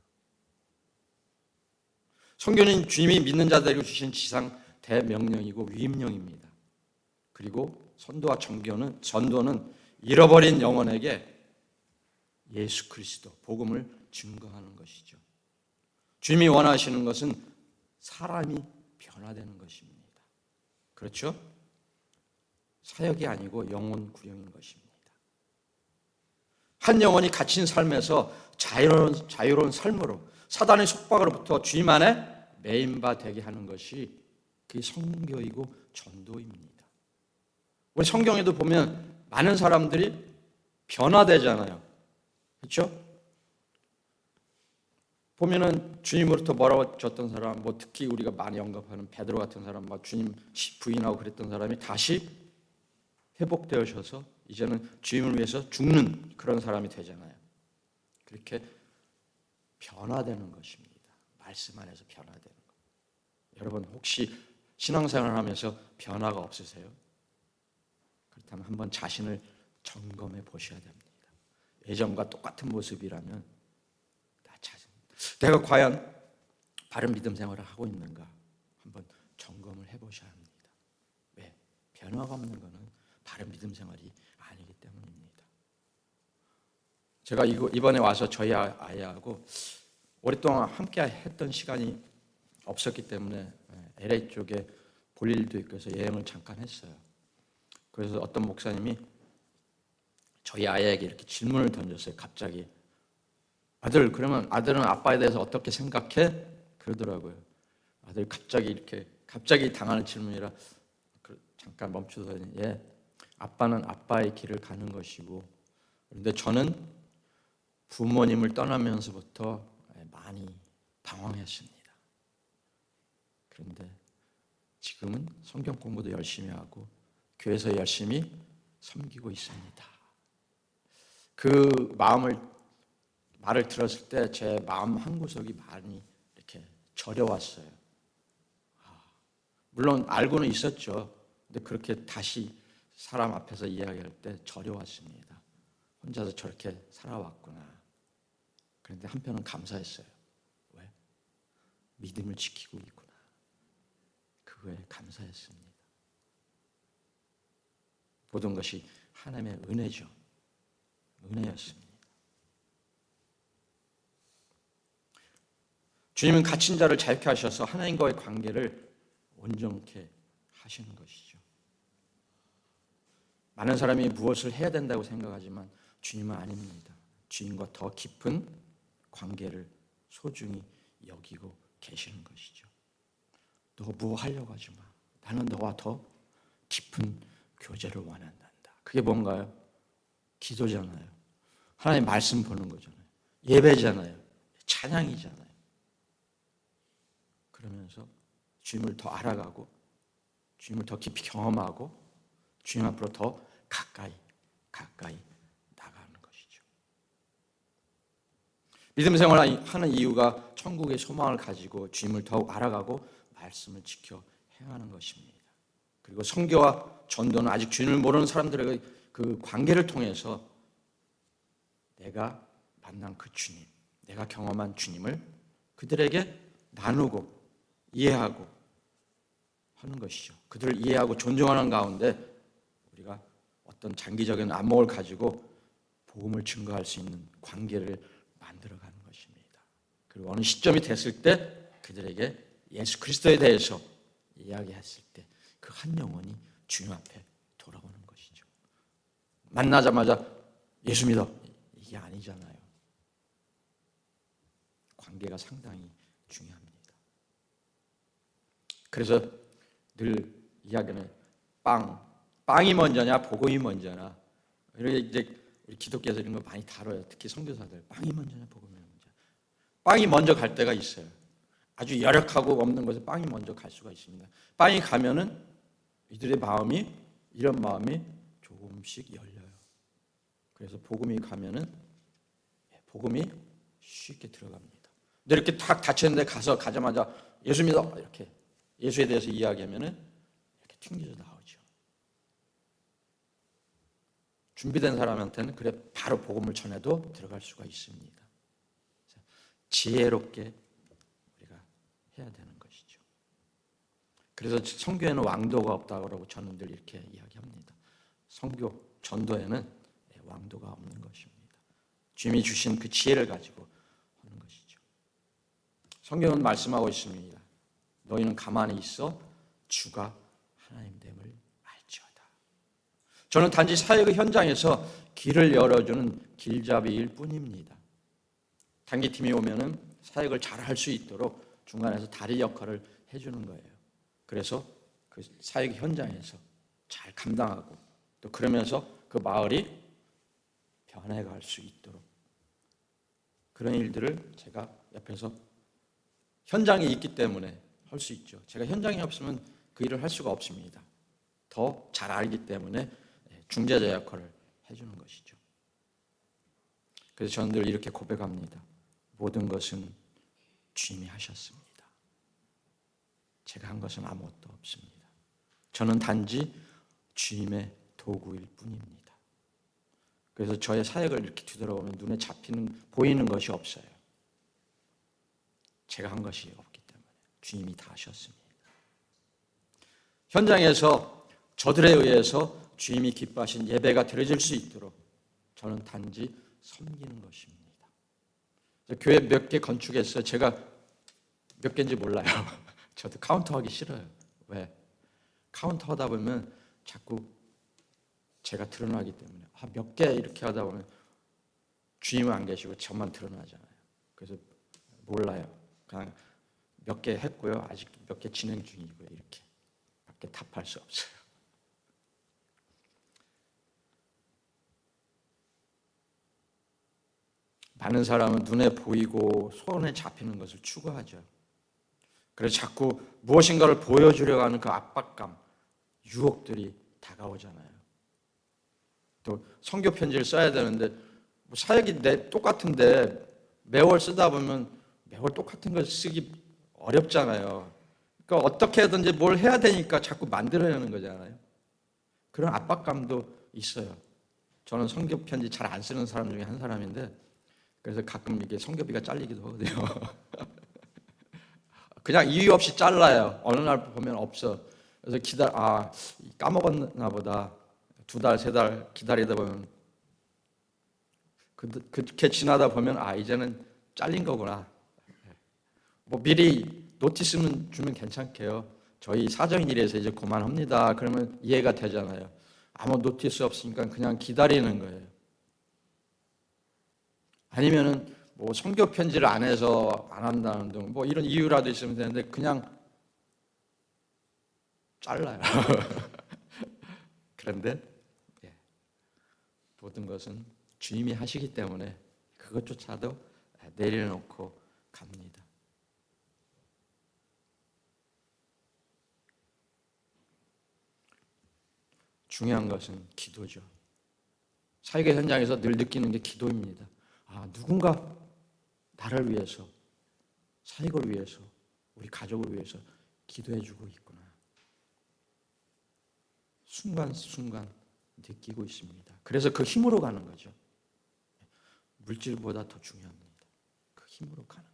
성경은 주님이 믿는 자들에게 주신 지상 대명령이고 위임령입니다. 그리고 전도는 잃어버린 영혼에게 예수 그리스도 복음을 증거하는 것이죠. 주님이 원하시는 것은 사람이 변화되는 것입니다. 그렇죠? 사역이 아니고 영혼 구령인 것입니다. 한 영혼이 갇힌 삶에서 자유로운 삶으로 사단의 속박으로부터 주님 안에 매인바 되게 하는 것이 그게 선교이고 전도입니다. 우리 성경에도 보면 많은 사람들이 변화되잖아요. 그렇죠? 보면은 주님으로부터 멀어졌던 사람, 특히 우리가 많이 언급하는 베드로 같은 사람, 주님 부인하고 그랬던 사람이 다시 회복되어셔서 이제는 주님을 위해서 죽는 그런 사람이 되잖아요. 그렇게 변화되는 것입니다. 말씀 안에서 변화되는 것. 여러분 혹시 신앙생활을 하면서 변화가 없으세요? 그렇다면 한번 자신을 점검해 보셔야 됩니다. 예전과 똑같은 모습이라면 내가 과연 바른 믿음 생활을 하고 있는가 한번 점검을 해보셔야 합니다. 왜? 변화가 없는 것은 바른 믿음 생활이 아니기 때문입니다. 제가 이번에 와서 저희 아이하고 오랫동안 함께 했던 시간이 없었기 때문에 LA 쪽에 볼 일도 있고 해서 여행을 잠깐 했어요. 그래서 어떤 목사님이 저희 아이에게 이렇게 질문을 던졌어요. 갑자기 아들, 그러면 아들은 아빠에 대해서 어떻게 생각해? 그러더라고요. 아들 갑자기 당하는 질문이라 잠깐 멈추더니 아빠는 아빠의 길을 가는 것이고, 그런데 저는 부모님을 떠나면서부터 많이 방황했습니다. 그런데 지금은 성경 공부도 열심히 하고 교회에서 열심히 섬기고 있습니다. 그 말을 들었을 때 제 마음 한구석이 많이 이렇게 저려왔어요. 물론 알고는 있었죠. 근데 그렇게 다시 사람 앞에서 이야기할 때 저려왔습니다. 혼자서 저렇게 살아왔구나. 그런데 한편은 감사했어요. 왜? 믿음을 지키고 있구나. 그거에 감사했습니다. 모든 것이 하나님의 은혜죠. 은혜였습니다. 주님은 갇힌 자를 자유케 하셔서 하나님과의 관계를 온전케 하시는 것이죠. 많은 사람이 무엇을 해야 된다고 생각하지만 주님은 아닙니다. 주님과 더 깊은 관계를 소중히 여기고 계시는 것이죠. 너 뭐 하려고 하지 마. 나는 너와 더 깊은 교제를 원한단다. 그게 뭔가요? 기도잖아요. 하나님 말씀 보는 거잖아요. 예배잖아요. 찬양이잖아요. 그러면서 주님을 더 알아가고 주님을 더 깊이 경험하고 주님 앞으로 더 가까이 나가는 것이죠. 믿음 생활을 하는 이유가 천국의 소망을 가지고 주님을 더욱 알아가고 말씀을 지켜 행하는 것입니다. 그리고 선교와 전도는 아직 주님을 모르는 사람들에게 그 관계를 통해서 내가 만난 그 주님, 내가 경험한 주님을 그들에게 나누고 이해하고 하는 것이죠. 그들을 이해하고 존중하는 가운데 우리가 어떤 장기적인 안목을 가지고 복음을 증거할 수 있는 관계를 만들어가는 것입니다. 그리고 어느 시점이 됐을 때 그들에게 예수 그리스도에 대해서 이야기했을 때 그 한 영혼이 주님 앞에 돌아오는 것이죠. 만나자마자 예수 믿어 이게 아니잖아요. 관계가 상당히 중요합니다. 그래서 늘 이야기는 빵이 먼저냐 복음이 먼저냐 이렇게 이제 우리 기독교에서 이런 거 많이 다뤄요. 특히 선교사들 빵이 먼저냐 복음이 먼저냐. 빵이 먼저 갈 때가 있어요. 아주 열악하고 없는 곳에 빵이 먼저 갈 수가 있습니다. 빵이 가면은 이들의 마음이 이런 마음이 조금씩 열려요. 그래서 복음이 가면은 복음이 쉽게 들어갑니다. 근데 이렇게 탁 닫혔는데 가자마자 예수 믿어 이렇게 예수에 대해서 이야기하면은 이렇게 튕겨져 나오죠. 준비된 사람한테는 그래 바로 복음을 전해도 들어갈 수가 있습니다. 지혜롭게 우리가 해야 되는 것이죠. 그래서 선교에는 왕도가 없다고 저는 늘 이렇게 이야기합니다. 선교, 전도에는 왕도가 없는 것입니다. 주님이 주신 그 지혜를 가지고 하는 것이죠. 성경은 말씀하고 있습니다. 너희는 가만히 있어 주가 하나님 됨을 알지어다. 저는 단지 사역의 현장에서 길을 열어주는 길잡이일 뿐입니다. 단기팀이 오면은 사역을 잘 할 수 있도록 중간에서 다리 역할을 해주는 거예요. 그래서 그 사역 현장에서 잘 감당하고 또 그러면서 그 마을이 변해갈 수 있도록 그런 일들을 제가 옆에서 현장에 있기 때문에 할 수 있죠. 제가 현장에 없으면 그 일을 할 수가 없습니다. 더 잘 알기 때문에 중재자 역할을 해주는 것이죠. 그래서 저는 늘 이렇게 고백합니다. 모든 것은 주님이 하셨습니다. 제가 한 것은 아무것도 없습니다. 저는 단지 주님의 도구일 뿐입니다. 그래서 저의 사역을 이렇게 뒤돌아보면 눈에 보이는 것이 없어요. 제가 한 것이 없기 때문에 주님이 다 하셨습니다. 현장에서 저들에 의해서 주님이 기뻐하신 예배가 드려질 수 있도록 저는 단지 섬기는 것입니다. 교회 몇 개 건축했어요. 제가 몇 개인지 몰라요. 저도 카운트하기 싫어요. 왜? 카운트하다 보면 자꾸 제가 드러나기 때문에 몇 개 이렇게 하다 보면 주님은 안 계시고 저만 드러나잖아요. 그래서 몰라요. 그냥 몇 개 했고요. 아직도 몇 개 진행 중이고요. 이렇게 밖에 답할 수 없어요. 많은 사람은 눈에 보이고 손에 잡히는 것을 추구하죠. 그래서 자꾸 무엇인가를 보여주려고 하는 그 압박감, 유혹들이 다가오잖아요. 또 선교 편지를 써야 되는데 사역이 똑같은데 매월 쓰다 보면 매월 똑같은 걸 쓰기 어렵잖아요. 그러니까 어떻게 하든지 뭘 해야 되니까 자꾸 만들어내는 거잖아요. 그런 압박감도 있어요. 저는 선교 편지 잘 안 쓰는 사람 중에 한 사람인데 그래서 가끔 이게 선교비가 잘리기도 하거든요. 그냥 이유 없이 잘라요. 어느 날 보면 없어. 그래서 까먹었나 보다. 2달, 3달 기다리다 보면 그렇게 지나다 보면 이제는 잘린 거구나. 뭐 미리 노티스는 주면 괜찮게요. 저희 사정일에서 이제 그만합니다. 그러면 이해가 되잖아요. 아무 노티스 없으니까 그냥 기다리는 거예요. 아니면은 뭐 선교 편지를 안 해서 안 한다는 등 뭐 이런 이유라도 있으면 되는데 그냥 잘라요. 그런데 모든 것은 주님이 하시기 때문에 그것조차도 내려놓고 갑니다. 중요한 것은 기도죠. 사역의 현장에서 늘 느끼는 게 기도입니다. 누군가 나를 위해서, 사역을 위해서, 우리 가족을 위해서 기도해주고 있구나. 순간순간 느끼고 있습니다. 그래서 그 힘으로 가는 거죠. 물질보다 더 중요합니다. 그 힘으로 가는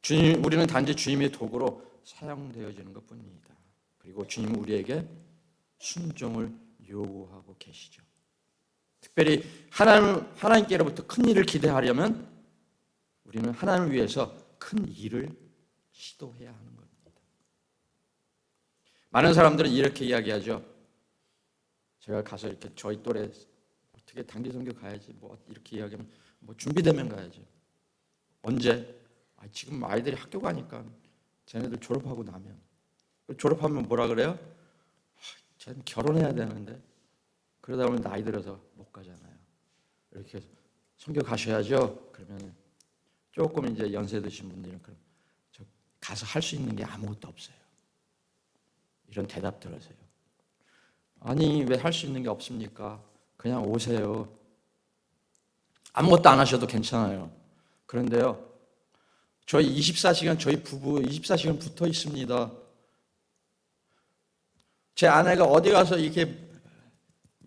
거예요. 우리는 단지 주님의 도구로 사용되어지는 것뿐입니다. 그리고 주님은 우리에게 순종을 요구하고 계시죠. 특별히 하나님께로부터 큰 일을 기대하려면 우리는 하나님을 위해서 큰 일을 시도해야 하는 겁니다. 많은 사람들은 이렇게 이야기하죠. 제가 가서 이렇게 저희 또래 어떻게 단기 선교 가야지 뭐 이렇게 이야기하면 뭐 준비되면 가야지. 언제? 지금 아이들이 학교 가니까 쟤네들 졸업하고 나면 졸업하면 뭐라 그래요? 쟤는 결혼해야 되는데 그러다 보면 나이 들어서 못 가잖아요. 이렇게 선교 가셔야죠. 그러면 조금 이제 연세 드신 분들은 그럼 저 가서 할 수 있는 게 아무것도 없어요. 이런 대답 들으세요. 아니 왜 할 수 있는 게 없습니까? 그냥 오세요. 아무것도 안 하셔도 괜찮아요. 그런데요. 저희 24시간 저희 부부 24시간 붙어 있습니다. 제 아내가 어디 가서 이렇게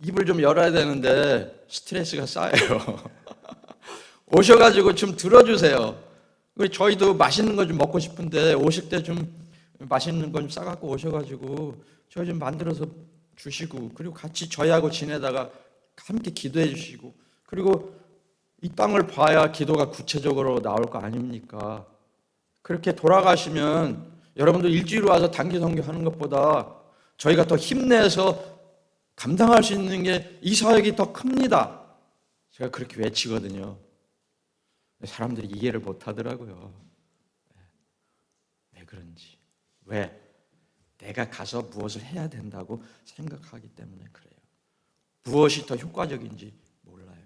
입을 좀 열어야 되는데 스트레스가 쌓여요. 오셔가지고 좀 들어주세요. 저희도 맛있는 거 좀 먹고 싶은데 오실 때 좀 맛있는 거 좀 싸갖고 오셔가지고 저희 좀 만들어서 주시고 그리고 같이 저희하고 지내다가 함께 기도해 주시고 그리고 이 땅을 봐야 기도가 구체적으로 나올 거 아닙니까? 그렇게 돌아가시면 여러분들 일주일 와서 단기 선교하는 것보다 저희가 더 힘내서 감당할 수 있는 게 이 사역이 더 큽니다. 제가 그렇게 외치거든요. 사람들이 이해를 못 하더라고요. 왜 그런지. 왜? 내가 가서 무엇을 해야 된다고 생각하기 때문에 그래요. 무엇이 더 효과적인지 몰라요.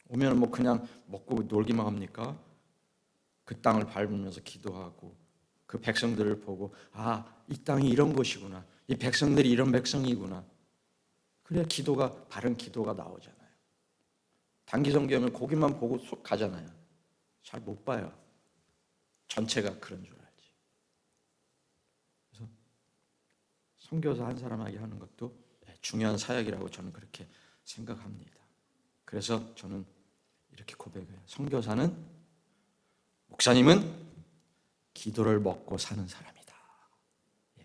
오면 뭐 그냥 먹고 놀기만 합니까? 그 땅을 밟으면서 기도하고 그 백성들을 보고 이 땅이 이런 곳이구나. 이 백성들이 이런 백성이구나. 그래야 기도가 바른 기도가 나오잖아요. 단기 선교하면 거기만 보고 속 가잖아요. 잘 못 봐요. 전체가 그런 줄 알지. 그래서 선교사 한 사람에게 하는 것도 중요한 사역이라고 저는 그렇게 생각합니다. 그래서 저는 이렇게 고백해요. 선교사는, 목사님은 기도를 먹고 사는 사람이다.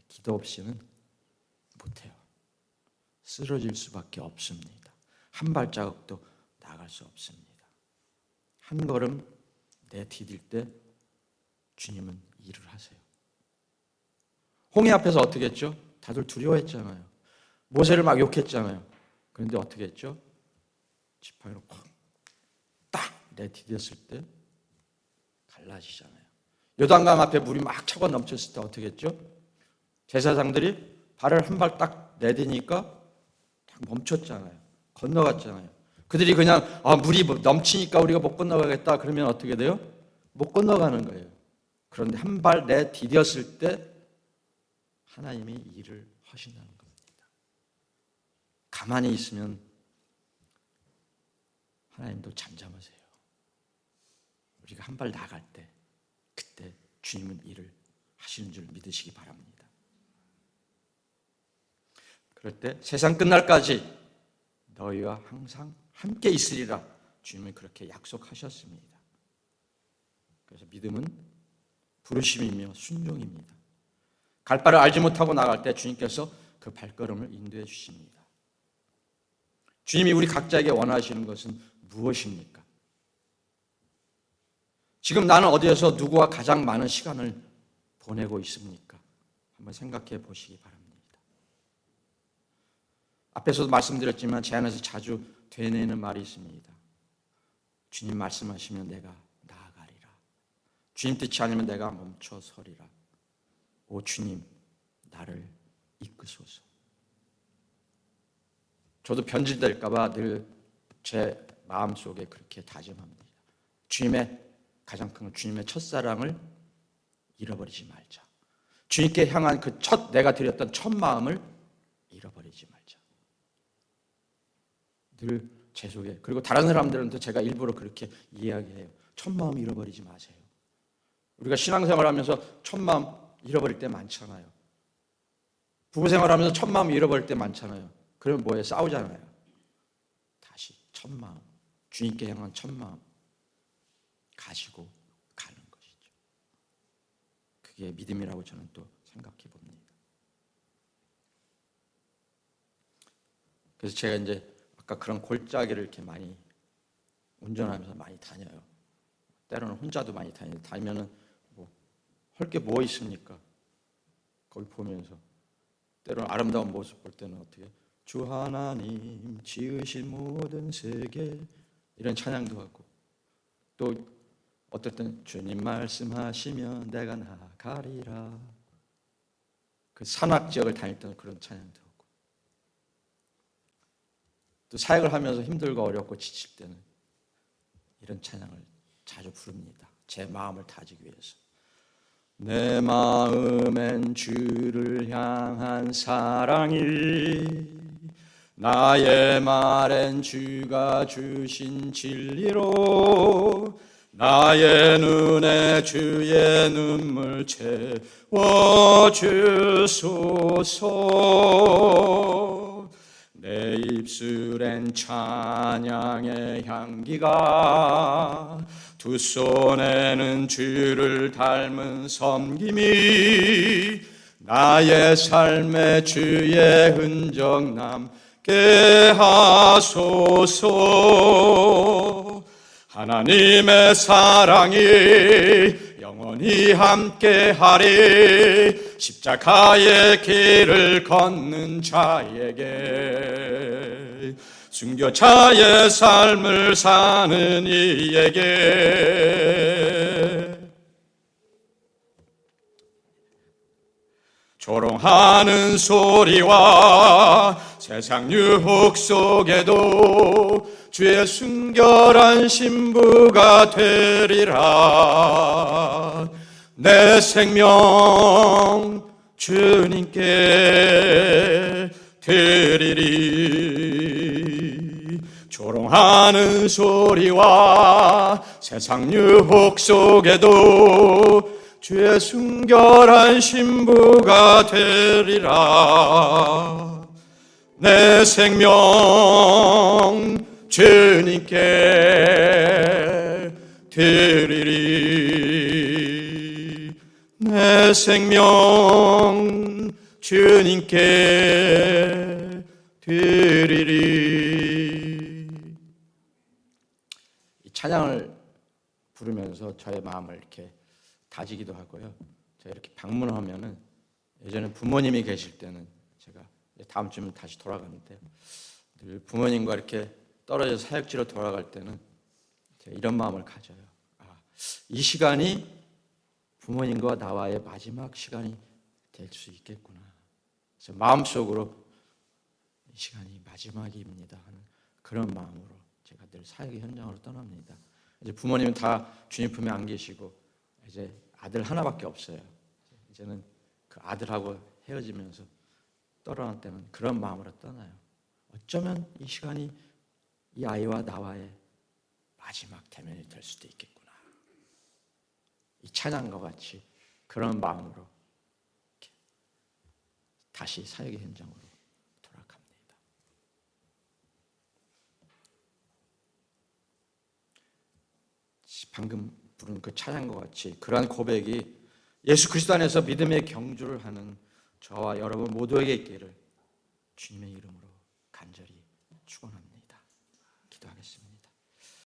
기도 없이는 못해요. 쓰러질 수밖에 없습니다. 한 발자국도 나갈 수 없습니다. 한 걸음 내디딜 때 주님은 일을 하세요. 홍해 앞에서 어떻게 했죠? 다들 두려워했잖아요. 모세를 막 욕했잖아요. 그런데 어떻게 했죠? 지팡이로 딱 내디뎠을 때 갈라지잖아요. 요단강 앞에 물이 막 차고 넘쳤을 때 어떻게 했죠? 제사장들이 발을 한 발 딱 내디니까 딱 멈췄잖아요. 건너갔잖아요. 그들이 그냥 물이 넘치니까 우리가 못 건너가겠다 그러면 어떻게 돼요? 못 건너가는 거예요. 그런데 한 발 내디뎠을 때 하나님이 일을 하신다는 겁니다. 가만히 있으면 하나님도 잠잠하세요. 우리가 한 발 나갈 때 그때 주님은 일을 하시는 줄 믿으시기 바랍니다. 그럴 때 세상 끝날까지 너희와 항상 함께 있으리라 주님은 그렇게 약속하셨습니다. 그래서 믿음은 부르심이며 순종입니다. 갈 바를 알지 못하고 나갈 때 주님께서 그 발걸음을 인도해 주십니다. 주님이 우리 각자에게 원하시는 것은 무엇입니까? 지금 나는 어디에서 누구와 가장 많은 시간을 보내고 있습니까? 한번 생각해 보시기 바랍니다. 앞에서도 말씀드렸지만 제 안에서 자주 되뇌는 말이 있습니다. 주님 말씀하시면 내가 나아가리라. 주님 뜻이 아니면 내가 멈춰 서리라. 오 주님, 나를 이끄소서. 저도 변질될까 봐 늘 제 마음속에 그렇게 다짐합니다. 주님의 가장 큰 주님의 첫사랑을 잃어버리지 말자. 주님께 향한 그 내가 드렸던 첫 마음을 잃어버리지 말자. 늘 제 속에, 그리고 다른 사람들한테 제가 일부러 그렇게 이야기해요. 첫 마음 잃어버리지 마세요. 우리가 신앙생활하면서 첫 마음 잃어버릴 때 많잖아요. 부부생활하면서 첫 마음 잃어버릴 때 많잖아요. 그러면 뭐예요? 싸우잖아요. 다시 첫 마음, 주님께 향한 첫 마음 가지고 가는 것이죠. 그게 믿음이라고 저는 또 생각해 봅니다. 그래서 제가 이제 아까 그런 골짜기를 이렇게 많이 운전하면서 많이 다녀요. 때로는 혼자도 많이 다녀요. 다니면은 할 게 뭐 있습니까? 거기 보면서 때로는 아름다운 모습 볼 때는 어떻게 주 하나님 지으신 모든 세계 이런 찬양도 하고 또 어떨 때는 주님 말씀하시면 내가 나가리라 그 산악 지역을 다닐 때는 그런 찬양도 하고 또 사역을 하면서 힘들고 어렵고 지칠 때는 이런 찬양을 자주 부릅니다. 제 마음을 다지기 위해서. 내 마음엔 주를 향한 사랑이 나의 말엔 주가 주신 진리로 나의 눈에 주의 눈물 채워주소서. 내 입술엔 찬양의 향기가 두 손에는 주를 닮은 섬김이 나의 삶에 주의 흔적 남게 하소서. 하나님의 사랑이 영원히 함께하리. 십자가의 길을 걷는 자에게 순교자의 삶을 사는 이에게 조롱하는 소리와 세상 유혹 속에도 주의 순결한 신부가 되리라. 내 생명 주님께 드리리. 조롱하는 소리와 세상 유혹 속에도 주의 순결한 신부가 되리라. 내 생명 주님께 드리리. 내 생명 주님께 드리리. 이 찬양을 부르면서 저의 마음을 이렇게 다지기도 하고요. 제가 이렇게 방문하면은, 예전에 부모님이 계실 때는, 제가 다음 주면 다시 돌아가는데, 늘 부모님과 이렇게 떨어져 사역지로 돌아갈 때는 제가 이런 마음을 가져요. 이 시간이 부모님과 나와의 마지막 시간이 될 수 있겠구나. 그래서 마음속으로 이 시간이 마지막입니다 하는 그런 마음으로 제가 늘 사역의 현장으로 떠납니다. 이제 부모님은 다 주님 품에 안 계시고 이제 아들 하나밖에 없어요. 이제는 그 아들하고 헤어지면서 떠날 때는 그런 마음으로 떠나요. 어쩌면 이 시간이 이 아이와 나와의 마지막 대면이 될 수도 있겠구나. 이 찬양과 같이 그런 마음으로 다시 사역의 현장으로 돌아갑니다. 방금 부른 그 찬양과 같이 그러한 고백이 예수 그리스도 안에서 믿음의 경주를 하는 저와 여러분 모두에게 있기를 주님의 이름으로 간절히 축원합니다.